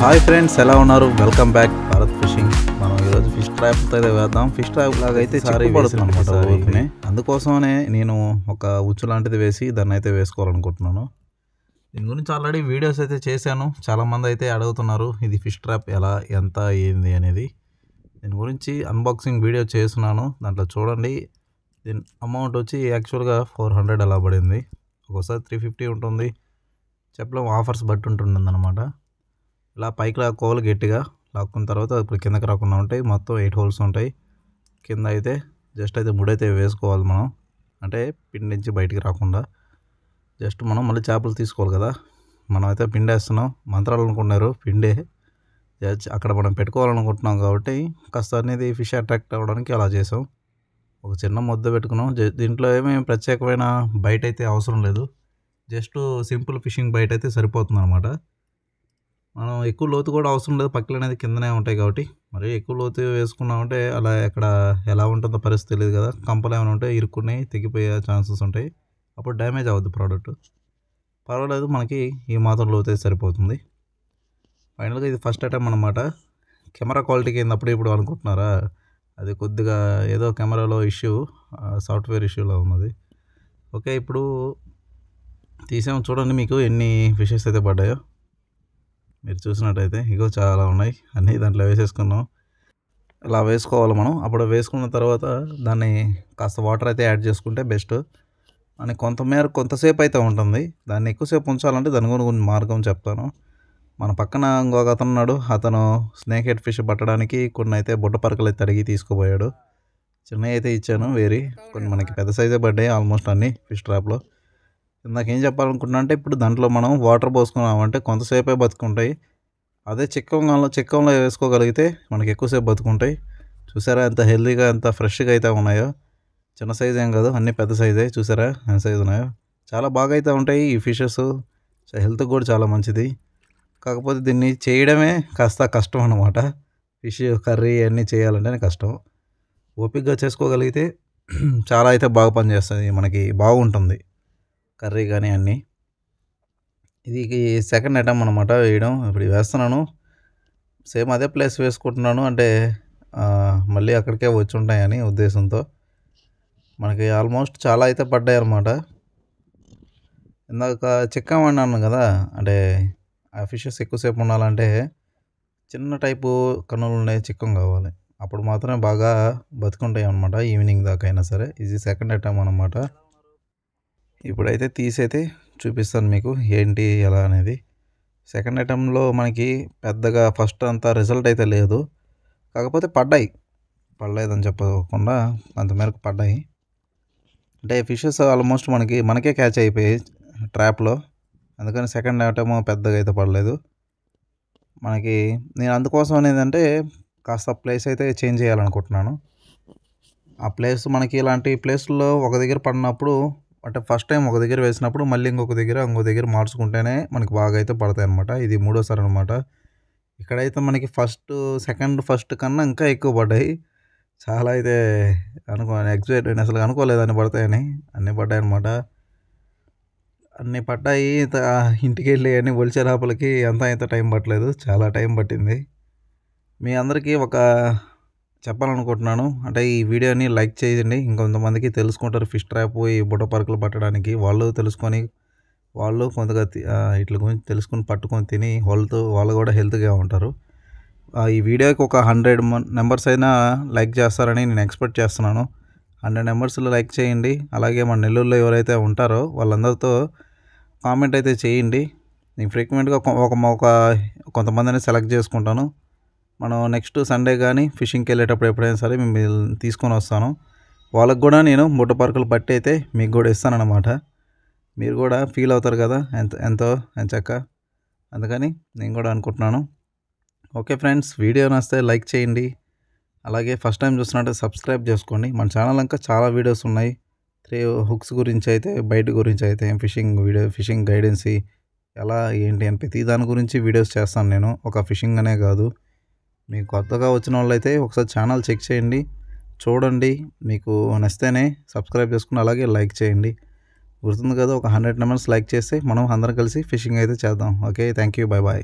Hi friends, ఎలా ఉన్నారు? Welcome back Bharat fishing. మనం ఈరోజు ఫిష్ ట్రాప్తో అయితే వేద్దాం. ఫిష్ ట్రాప్ లాగా అయితే సారీ పడుతుంది అనమాట. అందుకోసమనే నేను ఒక ఉచ్చు లాంటిది వేసి దాన్ని అయితే వేసుకోవాలనుకుంటున్నాను. దీని గురించి ఆల్రెడీ వీడియోస్ అయితే చేశాను. చాలామంది అయితే అడుగుతున్నారు ఇది ఫిష్ ట్రాప్ ఎలా, ఎంత, ఏంది అనేది. దీని గురించి అన్బాక్సింగ్ వీడియో చేస్తున్నాను, దాంట్లో చూడండి. దీని అమౌంట్ వచ్చి యాక్చువల్గా 400 అలా పడింది. ఒక్కోసారి 350 ఉంటుంది, చెప్పలేం, ఆఫర్స్ బట్టి ఉంటుందన్నమాట. ఇలా పైకి లాక్కోవాలి, గట్టిగా లాక్కున్న తర్వాత ఇప్పుడు కిందకి రాకుండా ఉంటాయి. మొత్తం 8 హోల్స్ ఉంటాయి. కింద అయితే జస్ట్ అయితే ముడైతే వేసుకోవాలి మనం, అంటే పిండి నుంచి బయటికి రాకుండా. జస్ట్ మనం మళ్ళీ చేపలు తీసుకోవాలి కదా, మనం అయితే పిండి వేస్తున్నాం. మంత్రాలు అనుకున్నారు, పిండే అక్కడ మనం పెట్టుకోవాలనుకుంటున్నాం కాబట్టి కాస్త అనేది ఫిష్ అట్రాక్ట్ అవ్వడానికి అలా చేసాం. ఒక చిన్న ముద్ద పెట్టుకున్నాం. దీంట్లో ఏమీ ప్రత్యేకమైన బయట అయితే అవసరం లేదు, జస్ట్ సింపుల్ ఫిషింగ్ బయట అయితే సరిపోతుంది అనమాట. మనం ఎక్కువ లోతు కూడా అవసరం లేదు, పక్కలు అనేది కిందనే ఉంటాయి కాబట్టి. మరి ఎక్కువ లోతు వేసుకున్నామంటే అలా ఎక్కడ ఎలా ఉంటుందో పరిస్థితి తెలియదు కదా, కంపలు ఏమైనా ఉంటే ఇరుక్కుని తెగిపోయే ఛాన్సెస్ ఉంటాయి, అప్పుడు డ్యామేజ్ అవ్వద్దు ప్రోడక్ట్. పర్వాలేదు, మనకి ఈ మాత్రం లోతు అయితే సరిపోతుంది. ఫైనల్గా ఇది ఫస్ట్ అటెంప్ట్ అనమాట. కెమెరా క్వాలిటీకి ఏంది ఇప్పుడు అనుకుంటున్నారా? అది కొద్దిగా ఏదో కెమెరాలో ఇష్యూ, సాఫ్ట్వేర్ ఇష్యూలో ఉన్నది. ఓకే, ఇప్పుడు తీసాము చూడండి, మీకు ఎన్ని ఫిషెస్ అయితే పడ్డాయో. మీరు చూసినట్టయితే ఇగో చాలా ఉన్నాయి, అన్నీ దాంట్లో వేసేసుకున్నాం. ఇలా వేసుకోవాలి మనం. అప్పుడు వేసుకున్న తర్వాత దాన్ని కాస్త వాటర్ అయితే యాడ్ చేసుకుంటే బెస్ట్ అని కొంతసేపు అయితే ఉంటుంది. దాన్ని ఎక్కువసేపు ఉంచాలంటే దాని గురించి కొన్ని మార్గం చెప్తాను. మన పక్కన ఇంకొక అతను ఉన్నాడు, అతను స్నేక్ హెడ్ ఫిష్ పట్టడానికి కొన్ని అయితే బుట్ట పరకలు అయితే అడిగి తీసుకుపోయాడు. చిన్నవి అయితే ఇచ్చాను, కొన్ని మనకి పెద్ద సైజే పడ్డాయి ఆల్మోస్ట్ అన్నీ ఫిష్ ట్రాప్లో. ఇందాకేం చెప్పాలనుకుంటున్నా అంటే, ఇప్పుడు దాంట్లో మనం వాటర్ పోసుకున్నామంటే కొంతసేపే బతుకుంటాయి. అదే చిక్కంలో వేసుకోగలిగితే మనకి ఎక్కువసేపు బతుకుంటాయి. చూసారా ఎంత హెల్తీగా, ఎంత ఫ్రెష్గా అయితే ఉన్నాయో. చిన్న సైజ్ ఏం కాదు, అన్నీ పెద్ద సైజే. చూసారా ఎంత సైజు ఉన్నాయో. చాలా బాగా అయితే ఉంటాయి ఈ ఫిషెస్, హెల్త్కి కూడా చాలా మంచిది. కాకపోతే దీన్ని చేయడమే కాస్త కష్టం అన్నమాట. ఫిష్ కర్రీ అన్నీ చేయాలంటేనే కష్టం. ఓపికగా చేసుకోగలిగితే చాలా అయితే బాగా పనిచేస్తుంది, మనకి బాగుంటుంది కర్రీ కానీ అన్నీ. ఇది సెకండ్ ఐటమ్ అనమాట వేయడం. ఇప్పుడు వేస్తున్నాను, సేమ్ అదే ప్లేస్ వేసుకుంటున్నాను, అంటే మళ్ళీ అక్కడికే వచ్చి ఉంటాయని ఉద్దేశంతో. మనకి ఆల్మోస్ట్ చాలా అయితే పడ్డాయి అన్నమాట. ఇందాక చిక్కం అన్నాను కదా, అంటే ఆ ఫిషెస్ ఎక్కువసేపు ఉండాలంటే చిన్న టైపు కన్నులు ఉన్నాయి చిక్కం కావాలి, అప్పుడు మాత్రమే బాగా బతుకుంటాయి అన్నమాట, ఈవినింగ్ దాకా అయినా సరే. ఇది సెకండ్ ఐటమ్ అన్నమాట. ఇప్పుడైతే తీసైతే చూపిస్తాను మీకు ఏంటి ఎలా అనేది. సెకండ్ ఐటెంలో మనకి పెద్దగా ఫస్ట్ అంతా రిజల్ట్ అయితే లేదు, కాకపోతే పడలేదని చెప్పకుండా అంతమేరకు పడ్డాయి. అంటే ఫిషెస్ ఆల్మోస్ట్ మనకే క్యాచ్ అయిపోయాయి ట్రాప్లో, అందుకని సెకండ్ ఐటమ్ పెద్దగా అయితే పడలేదు మనకి. నేను అందుకోసం అనేదంటే కాస్త ప్లేస్ అయితే చేంజ్ చేయాలనుకుంటున్నాను. ఆ ప్లేస్ మనకి ఇలాంటి ప్లేస్లో ఒక దగ్గర పడినప్పుడు, అంటే ఫస్ట్ టైం ఒక దగ్గర వేసినప్పుడు మళ్ళీ ఇంకో దగ్గర మార్చుకుంటేనే మనకి బాగా అయితే పడతాయి అనమాట. ఇది మూడోసారి అనమాట. ఇక్కడైతే మనకి ఫస్ట్ కన్నా ఇంకా ఎక్కువ పడ్డాయి. చాలా అయితే ఎక్స్పెక్ట్ అసలు అనుకోలేదు అన్నీ పడతాయని. అన్నీ పడ్డాయి అనమాట. అన్నీ పడ్డాయి. ఇంటికి వెళ్ళి అన్నీ ఒలిచే లోపలికి ఎంత టైం పట్టలేదు, చాలా టైం పట్టింది. మీ అందరికీ చెప్పాలనుకుంటున్నాను, అంటే ఈ వీడియోని లైక్ చేయండి, ఇంకొంతమందికి తెలుసుకుంటారు ఫిష్ ట్రాప్, ఈ బుట్ట పరకలు పట్టడానికి. వాళ్ళు తెలుసుకొని వాళ్ళు కొంతగా వీటి గురించి తెలుసుకొని పట్టుకొని తిని వాళ్ళు కూడా హెల్త్గా ఉంటారు. ఈ వీడియోకి ఒక 100 మెంబర్స్ అయినా లైక్ చేస్తారని నేను ఎక్స్పెక్ట్ చేస్తున్నాను. 100 మెంబర్స్లో లైక్ చేయండి. అలాగే మన నెల్లూరులో ఎవరైతే ఉంటారో వాళ్ళందరితో కామెంట్ అయితే చేయండి. నేను ఫ్రీక్వెంట్గా కొంతమందిని సెలెక్ట్ చేసుకుంటాను. మనం నెక్స్ట్ సండే కానీ ఫిషింగ్కి వెళ్ళేటప్పుడు ఎప్పుడైనా సరే మిమ్మల్ని తీసుకొని వస్తాను. వాళ్ళకు కూడా నేను బుట్ట పరకలు పట్టి అయితే మీకు కూడా ఇస్తానన్నమాట. మీరు కూడా ఫీల్ అవుతారు కదా ఎంతో చక్క, అందుకని నేను కూడా అనుకుంటున్నాను. ఓకే ఫ్రెండ్స్, వీడియో నచ్చితే లైక్ చేయండి. అలాగే ఫస్ట్ టైం చూస్తున్నట్టే సబ్స్క్రైబ్ చేసుకోండి. మన ఛానల్ ఇంకా చాలా వీడియోస్ ఉన్నాయి. 3 హుక్స్ గురించి అయితే, బయట గురించి అయితే, ఫిషింగ్ గైడెన్సీ ఎలా ఏంటి అని ప్రతి దాని గురించి వీడియోస్ చేస్తాను నేను, ఒక ఫిషింగ్ అనే కాదు. మీకు కొత్తగా వచ్చిన వాళ్ళైతే ఒకసారి ఛానల్ చెక్ చేయండి, చూడండి. మీకు నచ్చితేనే సబ్స్క్రైబ్ చేసుకుని అలాగే లైక్ చేయండి. గుర్తుంది కదా, ఒక 100 మెంబర్స్ లైక్ చేస్తే మనం అందరం కలిసి ఫిషింగ్ అయితే చేద్దాం. Okay, thank you, bye bye.